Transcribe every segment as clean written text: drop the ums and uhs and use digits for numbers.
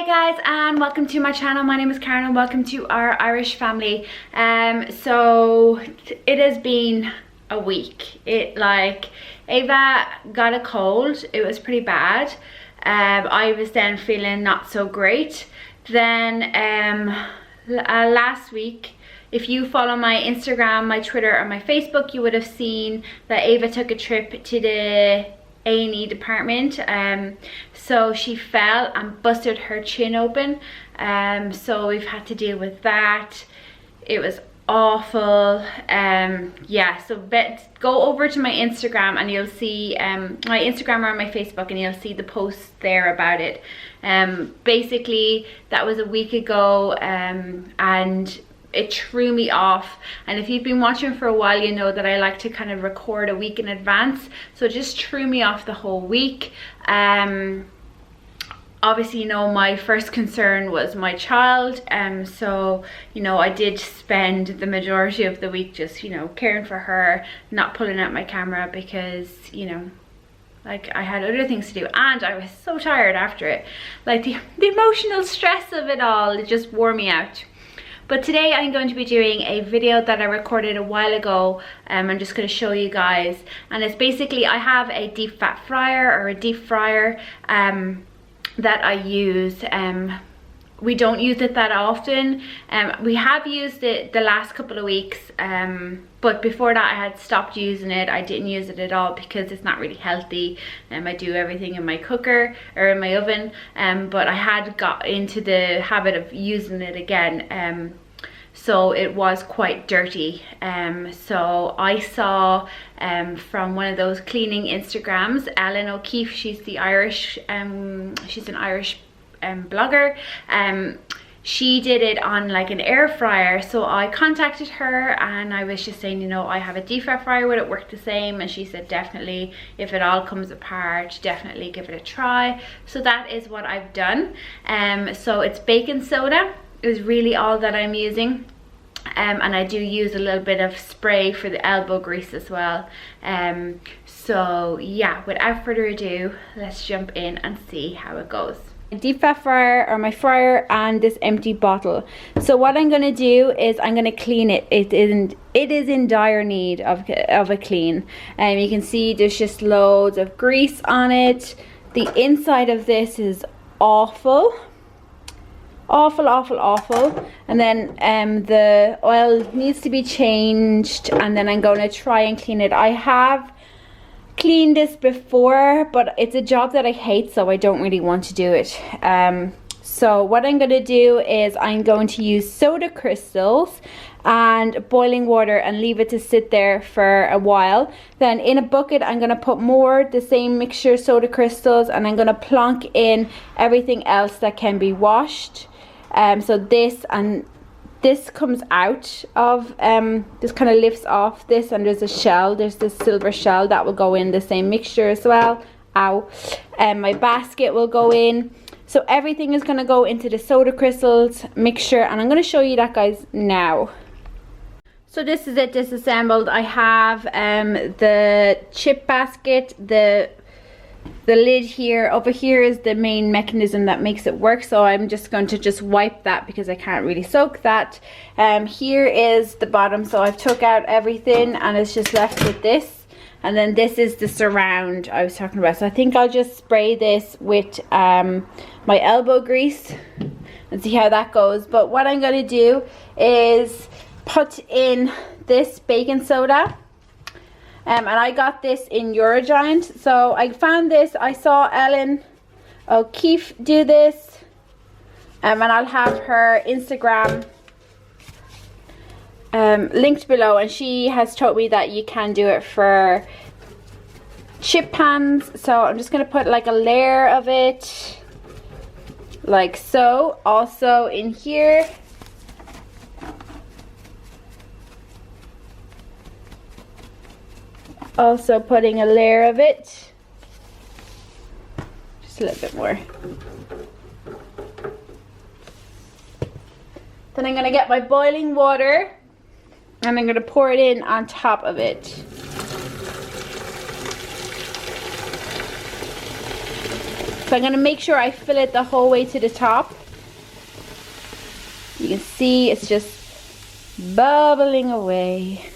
guys, and welcome to my channel. My name is Karen and welcome to our Irish family. So it has been a week. Ava got a cold. It was pretty bad. I was then feeling not so great. Then last week, if you follow my Instagram, my Twitter, or my Facebook, you would have seen that Ava took a trip to the A&E department. So she fell and busted her chin open. So we've had to deal with that. It was awful. Yeah, so go over to my Instagram and you'll see my Instagram or my Facebook, and you'll see the posts there about it. Basically that was a week ago, and it threw me off. And if you've been watching for a while, you know that I like to kind of record a week in advance, so it just threw me off the whole week. Obviously, you know, my first concern was my child, so you know, I did spend the majority of the week just, you know, caring for her, not pulling out my camera because, you know, like, I had other things to do, and I was so tired after it. Like the emotional stress of it all, it just wore me out. But today I'm going to be doing a video that I recorded a while ago. I'm just going to show you guys, and it's basically, I have a deep fat fryer or a deep fryer that I use. We don't use it that often. We have used it the last couple of weeks, but before that I had stopped using it. I didn't use it at all because it's not really healthy. I do everything in my cooker or in my oven, but I had got into the habit of using it again. So it was quite dirty. So I saw from one of those cleaning Instagrams, Ellen O'Keefe, she's the Irish, she's an Irish blogger. She did it on like an air fryer, so I contacted her and I was just saying, you know, I have a deep fat fryer, would it work the same? And she said definitely, if it all comes apart, definitely give it a try. So that is what I've done. So it's baking soda is really all that I'm using. And I do use a little bit of spray for the elbow grease as well. So yeah, without further ado, let's jump in and see how it goes. A deep fat fryer, or my fryer, and this empty bottle. So what I'm going to do is I'm going to clean it. It is in dire need of a clean. You can see there's just loads of grease on it. The inside of this is awful. Awful. And then the oil needs to be changed, and then I'm going to try and clean it. I have cleaned this before, but it's a job that I hate, so I don't really want to do it. So what I'm going to do is I'm going to use soda crystals and boiling water and leave it to sit there for a while. Then in a bucket I'm going to put more the same mixture, soda crystals, and I'm going to plonk in everything else that can be washed. So this comes out of, this kind of lifts off this, and there's a shell, there's this silver shell that will go in the same mixture as well. My basket will go in. So everything is going to go into the soda crystals mixture, and I'm going to show you that, guys, now. So this is it disassembled. I have the chip basket, the lid here. Over here is the main mechanism that makes it work, so I'm just going to wipe that because I can't really soak that. Here is the bottom, so I've took out everything and it's just left with this, and then this is the surround I was talking about. So I think I'll just spray this with my elbow grease and see how that goes. But what I'm going to do is put in this baking soda. And I got this in Eurogiant. So I found this, I saw Ellen O'Keefe do this, and I'll have her Instagram linked below, and she has told me that you can do it for chip pans. So I'm just going to put like a layer of it like so. Also in here, also putting a layer of it, just a little bit more. Then I'm going to get my boiling water and I'm going to pour it in on top of it. So I'm going to make sure I fill it the whole way to the top. You can see it's just bubbling away.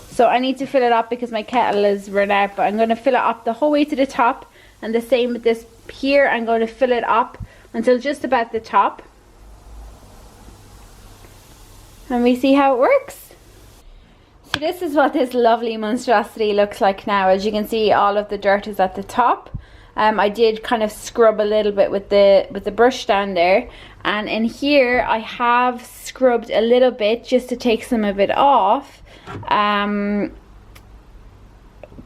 So I need to fill it up because my kettle is run out, but I'm going to fill it up the whole way to the top. And the same with this here, I'm going to fill it up until just about the top. And we see how it works. So this is what this lovely monstrosity looks like now. As you can see, all of the dirt is at the top. I did kind of scrub a little bit with the brush down there, and in here I have scrubbed a little bit just to take some of it off.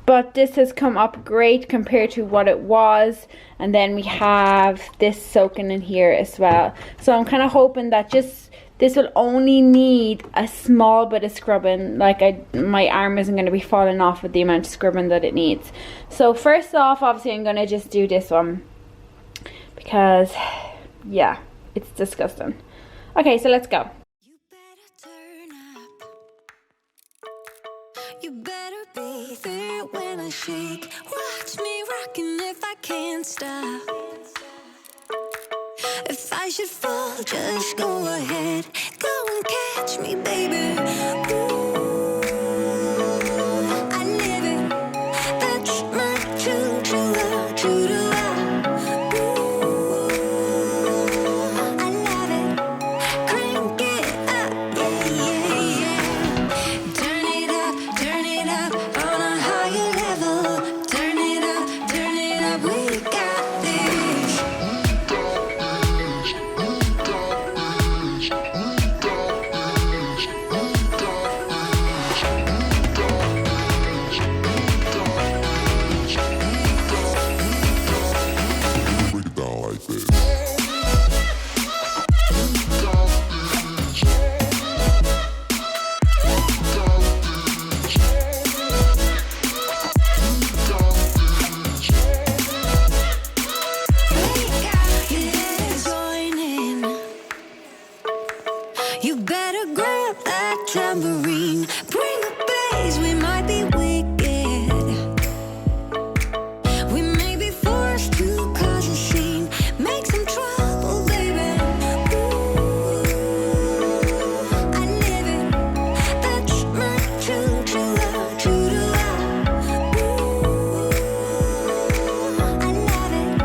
But this has come up great compared to what it was. And then we have this soaking in here as well. So I'm kind of hoping that this will only need a small bit of scrubbing. Like my arm isn't going to be falling off with the amount of scrubbing that it needs. So first off, obviously I'm going to just do this one, because yeah, it's disgusting. Okay, so let's go. You better turn up. You better be there when I shake. Watch me rocking if I can't stop. If I should fall, just go ahead. Go and catch me, baby. Ooh, I live it. That's my true to love, true to love. Ooh, I love it. Crank it up, yeah, yeah, yeah. Turn it up on a higher level. Turn it up, we got this. You better grab that tambourine. Bring the bass, we might be wicked. We may be forced to cause a scene. Make some trouble, baby. Ooh, I live it. That's my true to love, true to love. Ooh, I love it.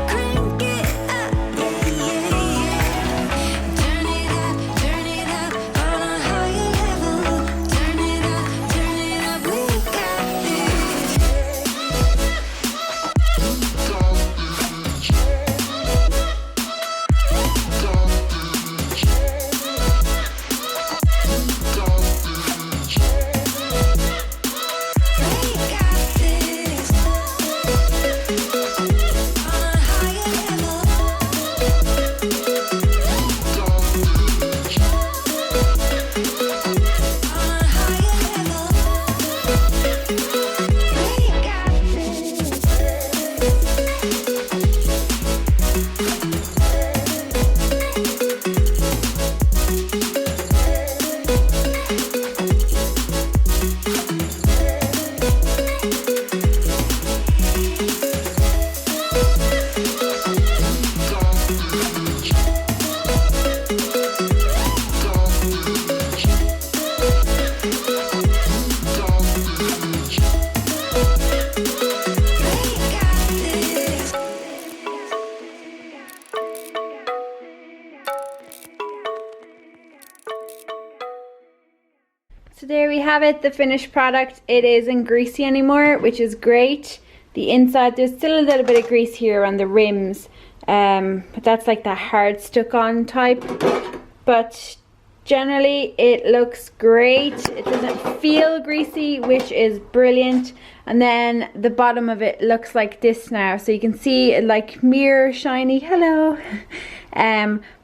Crank it up, yeah, yeah, yeah. Turn it up on a higher level. Turn it up, we got this. We got this. On a higher level. On a higher level. We got this. We got this. So there we have it, the finished product. It isn't greasy anymore, which is great. The inside, there's still a little bit of grease here on the rims, but that's like the hard stuck on type. But generally it looks great. It doesn't feel greasy, which is brilliant. And then the bottom of it looks like this now, so you can see it like mirror shiny. Hello.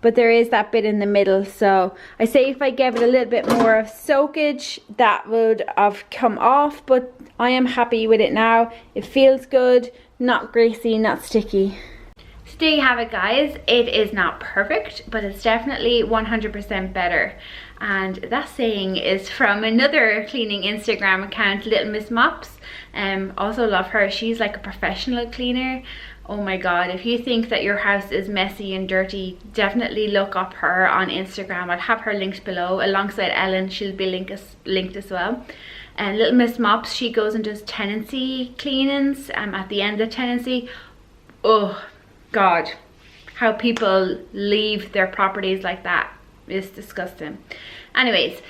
But there is that bit in the middle, so I say if I gave it a little bit more of soakage, that would have come off, but I am happy with it now. It feels good, not greasy, not sticky. So there you have it, guys. It is not perfect, but it's definitely 100% better. And that saying is from another cleaning Instagram account, Little Miss Mops. Also love her. She's like a professional cleaner, Oh my god, if you think that your house is messy and dirty, definitely look up her on Instagram. I'll have her linked below alongside Ellen. She'll be linked as well. And Little Miss Mops, she goes and does tenancy cleanings at the end of tenancy. Oh god, how people leave their properties like that is disgusting. Anyways,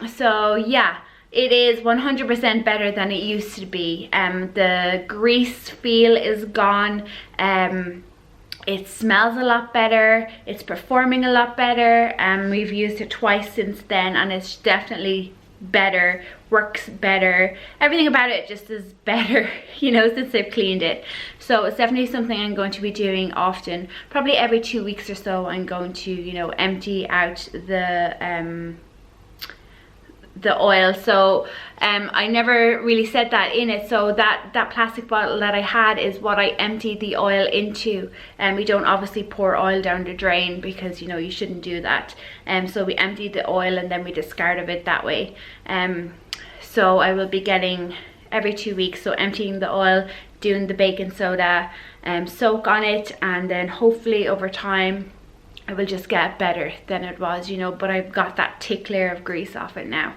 so yeah, it is 100% better than it used to be. The grease feel is gone. It smells a lot better. It's performing a lot better. We've used it twice since then, and it's definitely better, works better. Everything about it just is better, you know, since I've cleaned it. So it's definitely something I'm going to be doing often. Probably every 2 weeks or so I'm going to, you know, empty out the oil. So I never really said that in it. So that plastic bottle that I had is what I emptied the oil into, and we don't obviously pour oil down the drain because, you know, you shouldn't do that. So we emptied the oil and then we discarded it that way. So I will be getting every 2 weeks, so emptying the oil, doing the baking soda soak on it, and then hopefully over time it will just get better than it was, you know, but I've got that thick layer of grease off it now.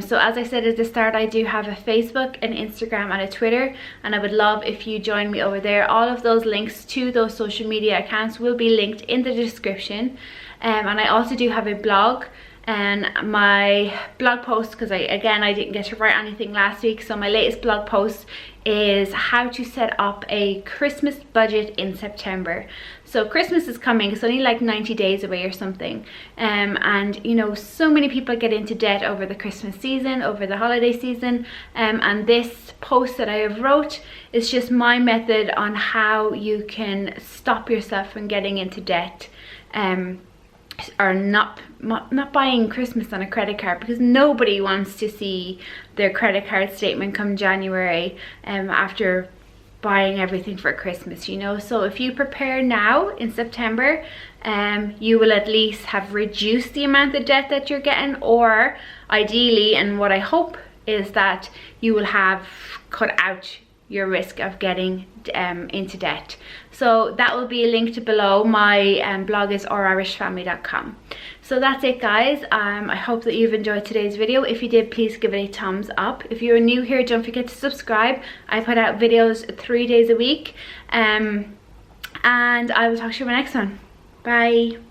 So as I said at the start, I do have a Facebook, an Instagram and a Twitter, and I would love if you join me over there. All of those links to those social media accounts will be linked in the description. And I also do have a blog, and my blog post, because I didn't get to write anything last week, so my latest blog post is how to set up a Christmas budget in September. So Christmas is coming, it's only like 90 days away or something, and you know, so many people get into debt over the Christmas season, over the holiday season, and this post that I have wrote is just my method on how you can stop yourself from getting into debt, or not buying Christmas on a credit card, because nobody wants to see their credit card statement come January after buying everything for Christmas, you know. So if you prepare now in September, you will at least have reduced the amount of debt that you're getting, or ideally, and what I hope is that you will have cut out your risk of getting into debt. So that will be linked below. My blog is ouririshfamily.com. So that's it, guys. I hope that you've enjoyed today's video. If you did, please give it a thumbs up. If you're new here, don't forget to subscribe. I put out videos 3 days a week, and I will talk to you in my next one. Bye.